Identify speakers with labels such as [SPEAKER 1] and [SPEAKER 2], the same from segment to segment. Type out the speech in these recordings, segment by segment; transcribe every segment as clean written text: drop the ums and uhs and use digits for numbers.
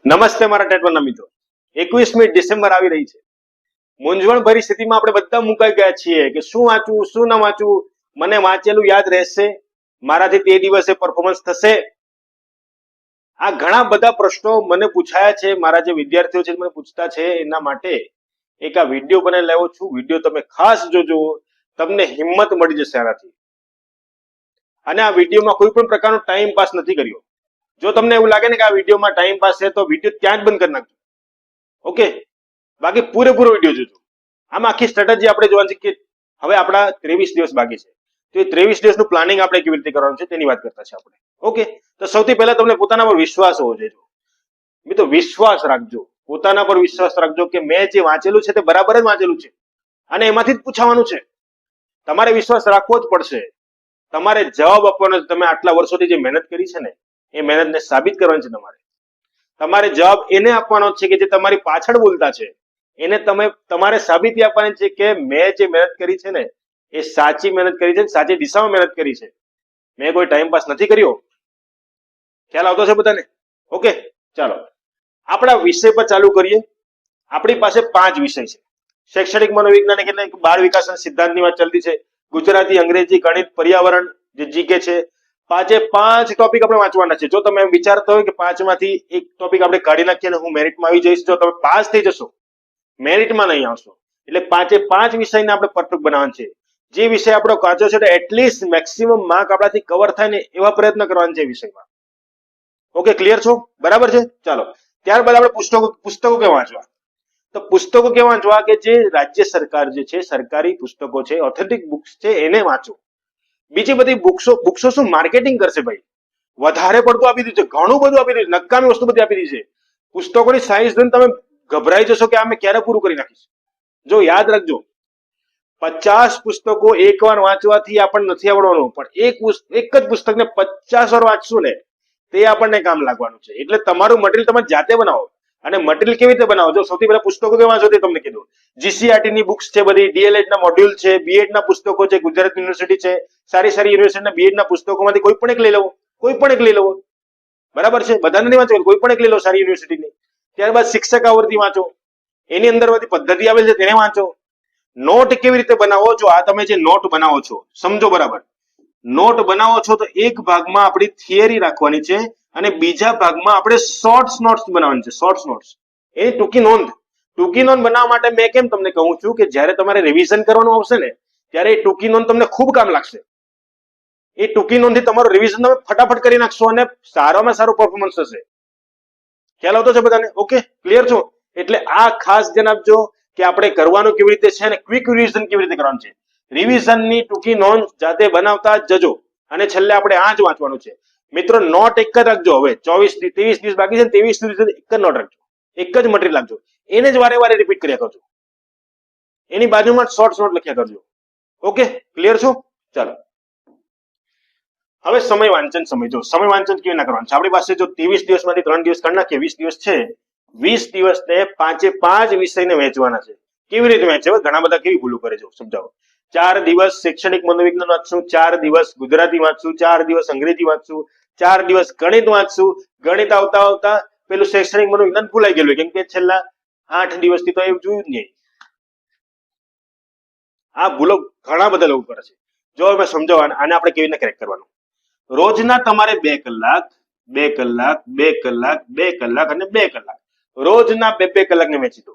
[SPEAKER 1] નમસ્તે મારા ટેટવરના મિત્રો. 21મી ડિસેમ્બર આવી રહી છે. મૂંઝવણ ભરી સ્થિતિમાં આપણે બધા મુકાઈ ગયા છીએ કે શું વાંચવું શું ન વાંચવું, મને વાંચેલું યાદ રહેશે, મારાથી તે દિવસે પરફોર્મન્સ થશે. આ ઘણા બધા પ્રશ્નો મને પૂછાયા છે, મારા જે વિદ્યાર્થીઓ છે મને પૂછતા છે. એના માટે એક આ વિડીયો બનાવી લાવ્યો છું. વિડીયો તમે ખાસ જોજો, તમને હિંમત મળી જશે આનાથી. અને આ વિડીયોમાં કોઈ પણ પ્રકારનો ટાઈમ પાસ નથી કર્યો. જો તમને એવું લાગે ને કે આ વિડીયોમાં ટાઈમ પાસ છે તો વિડીયો ત્યાં જ બંધ કરી નાખજો. ઓકે, બાકી પૂરેપૂરો વિડીયો જોજો. આમાં આખી સ્ટ્રેટેજી આપણે જોવાની છે કે હવે આપણા 23 દિવસ બાકી છે, તો એ 23 દિવસનું પ્લાનિંગ આપણે કેવી રીતે કરવાનું છે તેની વાત કરતા છે આપણે. ઓકે, તો સૌથી પહેલા તમને પોતાના પર વિશ્વાસ હોવો જોઈએ. મિત્રો વિશ્વાસ રાખજો, પોતાના પર વિશ્વાસ રાખજો કે મેં જે વાંચેલું છે તે બરાબર જ વાંચેલું છે અને એમાંથી જ પૂછવાનું છે. તમારે વિશ્વાસ રાખવો જ પડશે. તમારે જવાબ આપવાનો છે. તમે આટલા વર્ષોથી જે મહેનત કરી છે ને એ મહેનતને સાબિત કરવાની છે. તમારે જવાબ એને આપવાનો છે કે જે તમારી પાછળ બોલતા છે. એને તમારે સાબિતી આપવાની છે કે મેં જે મહેનત કરી છે ને એ સાચી મહેનત કરી છે, સાચી દિશામાં મહેનત કરી છે. મેં કોઈ ટાઈમ પાસ નથી કર્યો. ખ્યાલ આવતો છે બધાને? ઓકે, ચાલો આપણા વિષય પર ચાલુ કરીએ. આપણી પાસે 5 વિષય છે. શૈક્ષણિક મનોવિજ્ઞાન એટલે બાળ વિકાસ સિદ્ધાંતની વાત ચાલતી છે. ગુજરાતી, અંગ્રેજી, ગણિત, પર્યાવરણ, જે જીકે છે. 5 ટોપિક આપણે વાંચવાના છે. જો તમે એમ વિચારતા હોય કે 5 માંથી એક ટોપિક આપણે કાઢી નાખીએ અને હું મેરિટમાં આવી જઈશ, જો તમે પાસ થઈ જશો, મેરિટમાં નહીં આવશો. એટલે 5 વિષયને આપણે પરફેક્ટ બનાવવાના છે. જે વિષય આપણો કાચો છે એટલીસ્ટ મેક્સિમમ માર્ક આપણાથી કવર થાય ને એવા પ્રયત્ન કરવાના છે વિષયમાં. ઓકે, ક્લિયર છો? બરાબર છે. ચાલો, ત્યારબાદ આપણે પુસ્તકો કેવા વાંચવા? તો પુસ્તકો કેવા વાંચવા કે જે રાજ્ય સરકાર જે છે, સરકારી પુસ્તકો છે, ઓથેન્ટિક બુક્સ છે, એને વાંચો. બીજી બધી બુક્સો શું માર્કેટિંગ કરશે ભાઈ? વધારે પડતું આપી દીધું છે, ઘણું બધું આપી દીધું, નકામી વસ્તુ બધી આપી દીધી છે. પુસ્તકોની સાઈઝ જોઈને તમે ગભરાઈ જશો કે આ મેં ક્યારે પૂરું કરી નાખીશ. જો યાદ રાખજો, 50 પુસ્તકો એકવાર વાંચવાથી આપણને નથી આવડવાનું, પણ એક જ પુસ્તકને 50 વાર વાંચશું ને તે આપણને કામ લાગવાનું છે. એટલે તમારું મટીરિયલ તમે જાતે બનાવો. અને મટીરિયલ કેવી રીતે બનાવો? જો સૌથી પહેલા પુસ્તકો કેવા વાંચો તે તમને કીધું. જીસીઆરટી ની બુક્સ છે બધી, ડીએલએડ ના મોડ્યુલ છે, બીએડ ના પુસ્તકો છે, ગુજરાત યુનિવર્સિટી છે, સારી યુનિવર્સિટીના બીએડ ના પુસ્તકોમાંથી કોઈ પણ એક લઈ લેવો. બરાબર છે? બધાને નહીં વાંચો, કોઈ પણ એક લઈ લો સારી યુનિવર્સિટીની. ત્યારબાદ શિક્ષક આવૃત્તિ વાંચો. એની અંદર બધી પદ્ધતિ આવેલ છે તેને વાંચો. નોટ કેવી રીતે બનાવો? જો આ તમે જે નોટ બનાવો છો, સમજો બરાબર. નોટ બનાવો છો તો એક ભાગમાં આપણી થિયરી રાખવાની છે અને બીજા ભાગમાં આપણે શોર્ટ્સ નોટ્સ બનાવવાની છે. શોર્ટ્સ નોટ્સ એની ટૂંકી નોંધ બનાવવા માટે મેં કેમ તમને કહું છું કે જ્યારે તમારે રિવિઝન કરવાનું આવશે ને ત્યારે એ ટૂંકી નોંધ તમને ખૂબ કામ લાગશે. એ ટૂંકી નોંધથી તમારું રિવિઝન તમે ફટાફટ કરી નાખશો અને સારામાં સારું પરફોર્મન્સ થશે. ખ્યાલ આવતો છે બધાને? ઓકે, ક્લિયર છો? એટલે આ ખાસ ધ્યાન આપજો કે આપણે કરવાનું કેવી રીતે છે અને ક્વિક રિવિઝન કેવી રીતે કરવાનું છે. રિવિઝનની ટૂંકી નોંધ જાતે બનાવતા જજો. અને છેલ્લે આપણે આ જ વાંચવાનું છે. મિત્રો નોટ એક જ રાખજો. હવે 23 દિવસ બાકી છે, 23 દિવસ એક જ નોટ રાખજો, એક જ મટીરિયલ રાખજો. એને જ વારે વારે રિપીટ કર્યા કરજો. એની બાજુમાં શોર્ટ્સ નોટ લખ્યા કરજો. ઓકે, ક્લિયર છો? ચાલો હવે સમય વાંચન સમજો. સમય વાંચન કેવી ના કરવાનું છે? આપણી પાસે જો 23 દિવસમાંથી 3 દિવસ કરી નાખીએ, 20 દિવસ છે. 20 દિવસને 5 વિષયને વહેંચવાના છે. કેવી રીતે વહેંચે? ઘણા બધા કેવી ભૂલો કરે છે સમજાવો. 4 દિવસ શૈક્ષણિક મનોવિજ્ઞાન વાંચશું, 4 દિવસ ગુજરાતી વાંચશું, 4 દિવસ અંગ્રેજી વાંચશું, 4 દિવસ ગણિત વાંચશું. ગણિત આવતા આવતા પેલું શૈક્ષણિક મનોવિજ્ઞાન ભૂલાઈ ગયેલું કેમ કે છેલ્લા 8 દિવસથી તો એ જોયું જ નહીં. આ ભૂલો ઘણા બધા લોકો કરે છે. જો અમે સમજાવવા આને આપણે કેવી રીતે કરેક્ટ કરવાનું. રોજના તમારે 2 કલાક 2 કલાક 2 કલાક 2 કલાક અને 2 કલાક રોજના 2 કલાકને વહેંચી દો.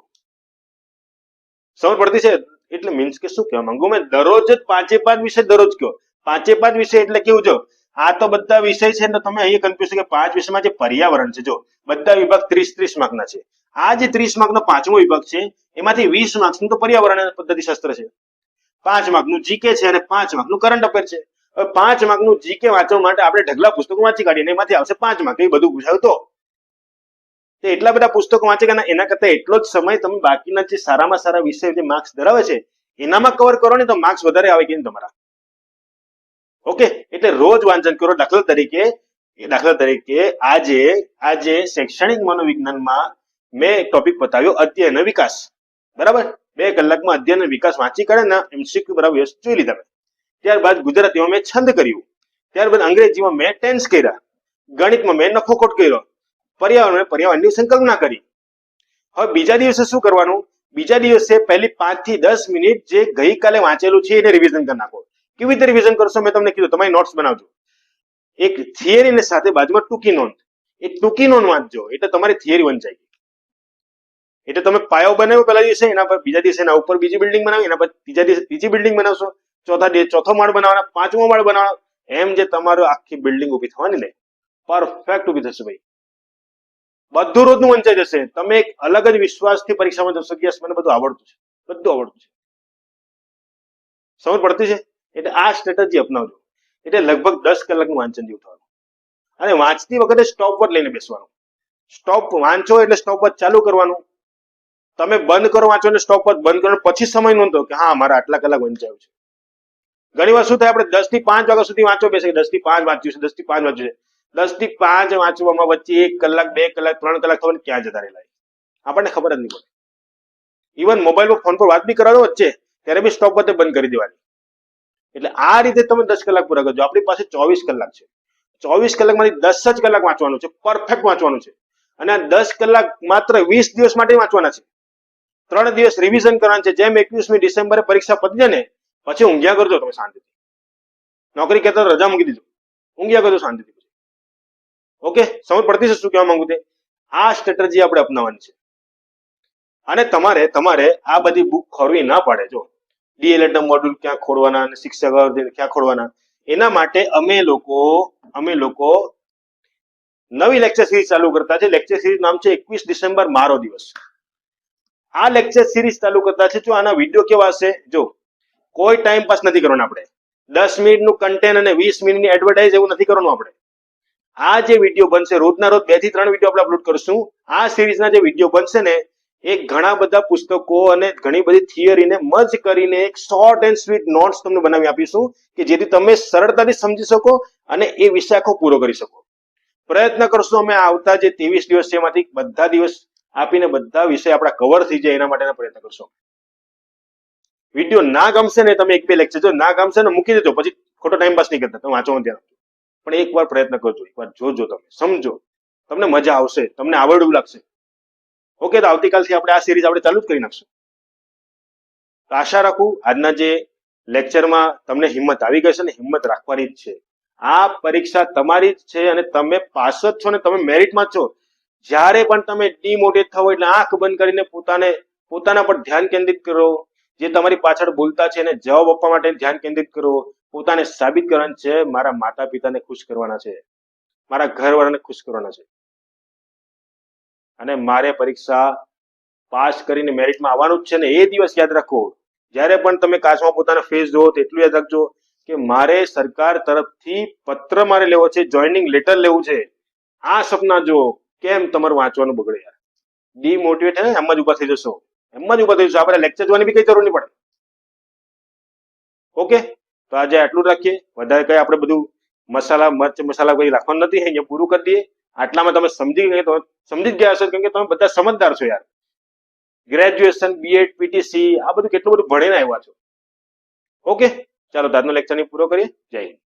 [SPEAKER 1] સમજ પડતી છે? એટલે મીન્સ કે શું કહેવા માંગુ મેં, દરરોજ જ 5 વિષય દરરોજ કયો. 5 વિષય એટલે કેવું? જો આ તો બધા વિષય છે ને તમે અહીંયા કન્ફ્યુઝ કે 5 વિષયમાં જે પર્યાવરણ છે, જો બધા વિભાગ 30 માર્કના છે. આ જે 30 માર્કનો 5મો વિભાગ છે એમાંથી 20 માર્ક્સનું તો પર્યાવરણ અને પદ્ધતિશાસ્ત્ર છે, 5 માર્કનું જીકે છે અને 5 માર્કનું કરંટ અફેર છે. હવે 5 માર્કનું જીકે વાંચવા માટે આપણે ઢગલા પુસ્તકો વાંચી કાઢીને એમાંથી આવશે 5 માર્ક. એ બધું પૂછાયું તો એટલા બધા પુસ્તકો વાંચે કે એના કરતા એટલો જ સમય તમે બાકીના જે સારામાં સારા વિષય જે માર્ક્સ ધરાવે છે એનામાં કવર કરો ને તો માર્ક્સ વધારે આવે કે તમારા. ઓકે, એટલે રોજ વાંચન કરો. દાખલા તરીકે આજે શૈક્ષણિક મનોવિજ્ઞાનમાં મેં એક ટોપિક બતાવ્યો અધ્યયન વિકાસ. બરાબર, 2 કલાકમાં અધ્યયન વિકાસ વાંચી કાઢે ને એમસીક્યુ બરાબર જોઈ લીધા. ત્યારબાદ ગુજરાતીમાં મેં છંદ કર્યું. ત્યારબાદ અંગ્રેજીમાં મેં ટેન્સ કર્યા. ગણિતમાં મેં નફો ખોટ કર્યો. પર્યાવરણની સંકલ્પના કરી. હવે બીજા દિવસે શું કરવાનું? બીજા દિવસે પહેલી 5 થી 10 મિનિટ જે ગઈકાલે વાંચેલું છે એને રિવિઝન કરી નાખો. કેવી રીતે રિવિઝન કરશો? મેં તમને કીધું, તમારી નોટ્સ બનાવજો. એક થિયરી ને સાથે બાજુમાં ટૂંકી નોંધ. એ ટૂંકી નોંધ વાંચજો એટલે તમારી થિયરી વંચાઈ ગઈ. એટલે તમે પાયો બનાવ્યો પહેલા દિવસે, એના પર બીજા દિવસે એના ઉપર બીજી બિલ્ડિંગ બનાવી, એના પર ત્રીજા દિવસે ત્રીજી બિલ્ડિંગ બનાવશો, ચોથો માળ બનાવવાનો, પાંચમો માળ બનાવવાનો, એમ જે તમારો આખી બિલ્ડિંગ ઉભી થવાની ને પરફેક્ટ ઉભી થશે ભાઈ. બધું રોજનું વંચાઈ જશે. તમે એક અલગ જ વિશ્વાસથી પરીક્ષામાં જશો કે મને બધું આવડતું છે, બધું આવડતું છે. સમજ પડતી છે? એટલે આ સ્ટ્રેટેજી અપનાવજો. એટલે લગભગ 10 કલાકનું વાંચન જેવું થવાનું. અને વાંચતી વખતે સ્ટોપ વોચ લઈને બેસવાનું. સ્ટોપ વાંચો એટલે સ્ટોપ વોચ ચાલુ કરવાનું. તમે બંધ કરો વાંચો એટલે સ્ટોપ વોચ બંધ કરો, પછી સમય નોંધો કે હા મારા આટલા કલાક વંચાયું છે. ઘણી વાર શું થાય, આપણે 10 થી 5 વાગ્યા સુધી વાંચો બેસે, 10 થી 5 વાંચ્યું છે, 10 થી 5 વાંચ્યું છે. 10 થી 5 વાંચવામાં વચ્ચે 1 કલાક 2 કલાક 3 કલાક થવાની ક્યાં જતા રહેલા આપણને ખબર જ નહીં પડે. ઇવન મોબાઈલ પર ફોન પર વાત બી કરાવો વચ્ચે ત્યારે બી સ્ટોપ વચ્ચે બંધ કરી દેવાની. એટલે આ રીતે તમે 10 કલાક પૂરા કરજો. આપણી પાસે 24 કલાક છે. 24 કલાકમાંથી 10 જ કલાક વાંચવાનું છે, પરફેક્ટ વાંચવાનું છે. અને આ 10 કલાક માત્ર 20 દિવસ માટે વાંચવાના છે. 3 દિવસ રિવિઝન કરવાનું છે. જેમ 21મી ડિસેમ્બરે પરીક્ષા પતી જાય ને પછી ઊંઘ્યા કરજો તમે શાંતિથી. નોકરી કરતા રજા મૂકી દીધો, ઊંઘ્યા કરજો શાંતિથી. ઓકે, સમજ પડતી છે શું કહેવા માંગુ તે? આ સ્ટ્રેટેજી આપણે અપનાવવાની છે. અને તમારે આ બધી બુક ખોરવી ના પડે. જો ડીએલએડ ના મોડ્યુલ ક્યાં ખોડવાના અને શિક્ષક ક્યાં ખોડવાના, એના માટે અમે લોકો નવી લેક્ચર સિરીઝ ચાલુ કરતા છે. લેક્ચર સિરીઝ નામ છે 21 ડિસેમ્બર મારો દિવસ. આ લેક્ચર સિરીઝ ચાલુ કરતા છે. જો આના વિડીયો કેવા હશે, જો કોઈ ટાઈમ પાસ નથી કરવાનો. આપણે 10 મિનિટનું કન્ટેન્ટ અને 20 મિનિટની એડવર્ટાઇઝ એવું નથી કરવાનું. આપણે આ જે વિડીયો બનશે રોજના રોજ 2 થી 3 વિડીયો આપણે અપલોડ કરશું. આ સિરીઝના જે વિડીયો બનશે ને એ ઘણા બધા પુસ્તકો અને ઘણી બધી થિયરીને મર્જ કરીને એક શોર્ટ એન્ડ સ્વીટ નોટ્સ તમને બનાવી આપીશું કે જેથી તમે સરળતાથી સમજી શકો અને એ વિષય આખો પૂરો કરી શકો. પ્રયત્ન કરશું અમે આવતા જે 23 દિવસ છે એમાંથી બધા દિવસ આપીને બધા વિષય આપણા કવર થઈ જાય એના માટેના પ્રયત્ન કરશો. વિડીયો ના ગમશે ને તમે 1-2 લેક્ચર જો ના ગમશે ને મૂકી દેજો, પછી ખોટો ટાઈમ પાસ નહીં કરતા, તમે વાંચવાનું ધ્યાન આપજો. પણ એકવાર પ્રયત્ન કરજો, એકવાર જોજો, તમે સમજો, તમને મજા આવશે, તમને આવડવું લાગશે. ઓકે, તો આવતીકાલથી આપણે આ સિરીઝ આપણે ચાલુ જ કરી નાખશું. તો આશા રાખું આજના જે લેક્ચરમાં તમને હિંમત આવી ગઈ છે ને હિંમત રાખવાની જ છે. આ પરીક્ષા તમારી જ છે અને તમે પાસ જ છો ને તમે મેરિટમાં જ છો. જ્યારે પણ તમે ડિમોટિવેટ થાઓ એટલે આંખ બંધ કરીને પોતાના પર ધ્યાન કેન્દ્રિત કરો. જે તમારી પાછળ બોલતા છે એને જવાબ આપવા માટે ધ્યાન કેન્દ્રિત કરો. પોતાને સાબિત કરવાનું છે, મારા માતા પિતાને ખુશ કરવાના છે, મારા ઘરવાળાને ખુશ કરવાના છે. અને મારે પરીક્ષા પાસ કરીને મેરિટમાં આવવાનું જ છે ને એ દિવસ યાદ રાખો. જ્યારે પણ તમે કાચમાં પોતાના ફેસ જોવો તો એટલું યાદ રાખજો કે મારે સરકાર તરફથી પત્ર મારે લેવો છે, જોઈનિંગ લેટર લેવું છે. આ સપના જો કેમ તમારું વાંચવાનું બગડે યાર. ડિમોટિવેટ હે એમ જ ઉભા થઈ જશો, આપણે લેક્ચર જોવાની બી કઈ જરૂર નહીં પડે. ઓકે, તો આજે આટલું રાખીએ. વધારે કઈ આપણે બધું મર્ચ મસાલા કઈ રાખવાનું નથી, અહીંયા પૂરું કરી દઈએ. આટલામાં તમે સમજી જ ગયા હશો કેમ કે તમે બધા સમજદાર છો યાર. ગ્રેજ્યુએશન, બીએડ, પીટીસી આ બધું કેટલું બધું ભણીને આવ્યા છો. ઓકે, ચાલો આજનો લેક્ચર પૂરો કરીએ. જય હિન્દ.